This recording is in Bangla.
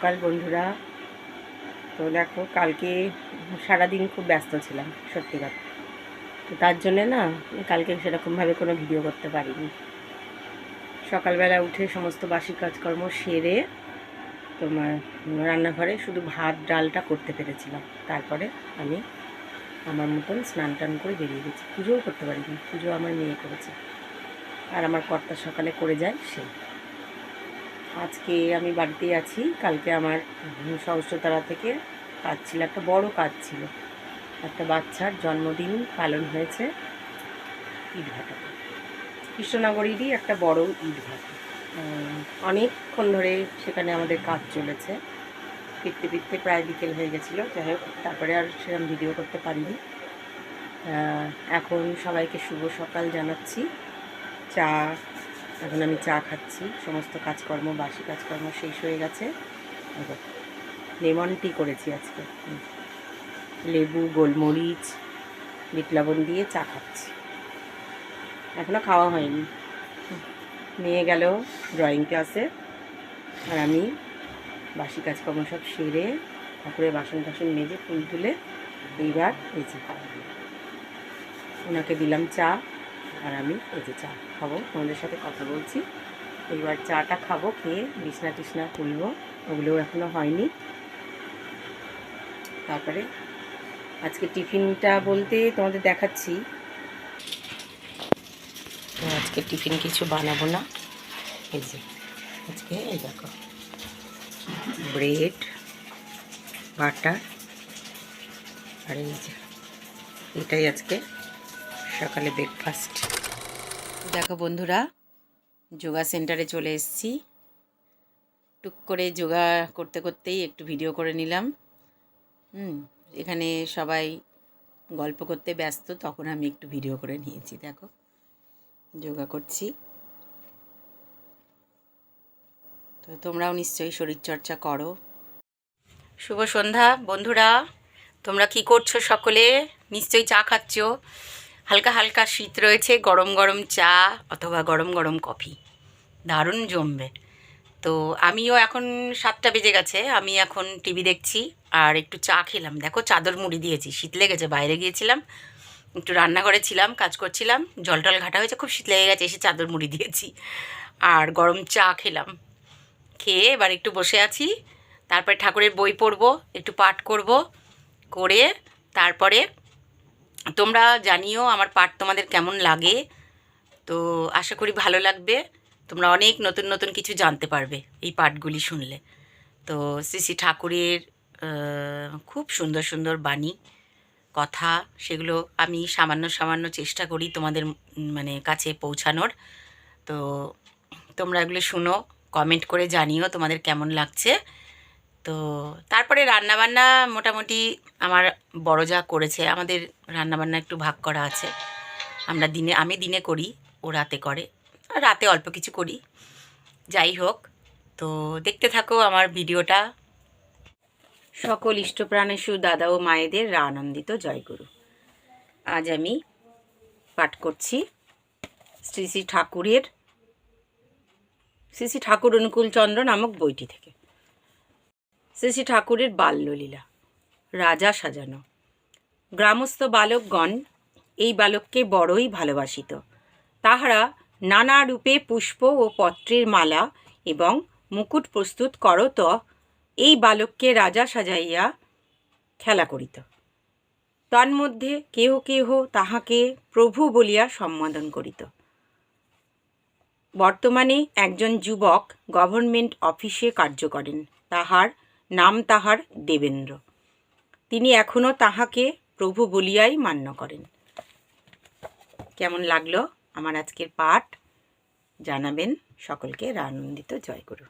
সকাল বন্ধুরা, তো দেখো কালকে সারাদিন খুব ব্যস্ত ছিলাম সত্যি কথা। তো তার জন্যে না কালকে সেরকমভাবে কোনো ভিডিও করতে পারিনি। সকালবেলা উঠে সমস্ত বাসি কাজকর্ম সেরে তোমার রান্নাঘরে শুধু ভাত ডালটা করতে পেরেছিলাম। তারপরে আমি আমার মতন স্নান টান করে বেরিয়ে গেছি। পুজোও করতে পারিনি, পুজো আমার মেয়ে করেছে আর আমার কর্তা সকালে করে যায় সে। আজকে আমি বাড়িতেই আছি। কালকে আমার সহস্রতলা থেকে কাজ ছিল, একটা বড় কাজ ছিল। একটা বাচ্চার জন্মদিন পালন হয়েছে ইটভাটাতে, কৃষ্ণনগরেরই একটা বড় ইটভাটা। অনেকক্ষণ ধরে সেখানে আমাদের কাজ চলেছে। ফিরতে ফিরতে প্রায় বিকেল হয়ে গেছিলো। যাই হোক, তারপরে আর সেরকম ভিডিও করতে পারিনি। এখন সবাইকে শুভ সকাল জানাচ্ছি। এখন আমি চা খাচ্ছি। সমস্ত কাজকর্ম বাসি কাজকর্ম শেষ হয়ে গেছে। লেমন টি করেছি আজকে, লেবু গোলমরিচ বিট লবণ দিয়ে চা খাচ্ছি। এখনও খাওয়া হয়নি। মেয়ে গেল ড্রয়িং ক্লাসে আর আমি বাসি কাজকর্ম সব সেরে ঠাকুরের বাসন টাসন মেজে ফুল তুলে এইবার এই যে ওনাকে দিলাম চা আর আমি এই যে চা খাবো, তোমাদের সাথে কথা বলছি। এইবার চাটা খাবো, খেয়ে বিছনা টিছনা তুলবো, ওগুলোও এখনও হয়নি। তারপরে আজকে টিফিনটা বলতে তোমাদের দেখাচ্ছি। আজকে টিফিন কিছু বানাবো না। এই যে আজকে এই দেখো ব্রেড বাটার আর এই যে এটাই আজকে সকালে ব্রেকফাস্ট। দেখো বন্ধুরা, যোগা সেন্টারে চলে এসেছি। টুক করে যোগা করতে করতেই একটু ভিডিও করে নিলাম। এখানে সবাই গল্প করতে ব্যস্ত, তখন আমি একটু ভিডিও করে নিয়েছি। দেখো যোগা করছি। তো তোমরাও নিশ্চয়ই শরীরচর্চা করো। শুভ সন্ধ্যা বন্ধুরা, তোমরা কি করছো? সকলে নিশ্চয়ই চা খাচ্ছ। হালকা হালকা শীত রয়েছে, গরম গরম চা অথবা গরম গরম কফি দারুণ জমবে। তো আমিও এখন 7টা বেজে গেছে, আমি এখন টিভি দেখছি আর একটু চা খেলাম। দেখো চাদর মুড়ি দিয়েছি, শীত লেগেছে। বাইরে গিয়েছিলাম, একটু রান্নাঘরে ছিলাম, কাজ করছিলাম, জল টল ঘাটা হয়েছে, খুব শীত লেগে গেছে, এসে চাদর মুড়ি দিয়েছি আর গরম চা খেলাম। খেয়ে এবার একটু বসে আছি। তারপরে ঠাকুরের বই পড়বো, একটু পাঠ করব, করে তারপরে তোমরা জানিও আমার পাঠ তোমাদের কেমন লাগে। তো আশা করি ভালো লাগবে। তোমরা অনেক নতুন নতুন কিছু জানতে পারবে এই পাঠগুলি শুনলে। তো শ্রী শ্রী ঠাকুরের খুব সুন্দর সুন্দর বাণী কথা, সেগুলো আমি সামান্য সামান্য চেষ্টা করি তোমাদের মানে কাছে পৌঁছানোর। তো তোমরা এগুলো শুনো, কমেন্ট করে জানিও তোমাদের কেমন লাগছে। তো তারপরে রান্নাবান্না মোটামুটি আমার বড় যা করেছে। আমাদের রান্নাবান্না একটু ভাগ করা আছে। আমি দিনে করি, ও রাতে করে, রাতে অল্প কিছু করি। যাই হোক, তো দেখতে থাকো আমার ভিডিওটা। সকল ইষ্টপ্রাণেষু দাদা ও মায়েদের আনন্দিত জয়গুরু। আজ আমি পাঠ করছি শ্রী শ্রী ঠাকুর অনুকূলচন্দ্র নামক বইটি থেকে। শ্রী শ্রী ঠাকুরের বাল্যলীলা। রাজা সাজানো। গ্রামস্থ বালকগণ এই বালককে বড়ই ভালোবাসিত। তাহারা নানা রূপে পুষ্প ও পত্রের মালা এবং মুকুট প্রস্তুত করত এই বালককে রাজা সাজাইয়া খেলা করিত। তন্মধ্যে কেহ কেহ তাহাকে প্রভু বলিয়া সম্বোধন করিত। বর্তমানে একজন যুবক গভর্নমেন্ট অফিসে কার্য করেন। তাহার দেবেন্দ্র। তিনি এখনও তাহাকে প্রভু বলিয়াই মান্য করেন। কেমন লাগলো আমার আজকের পাঠ জানাবেন। সকলকে আনন্দিত জয়গুরু।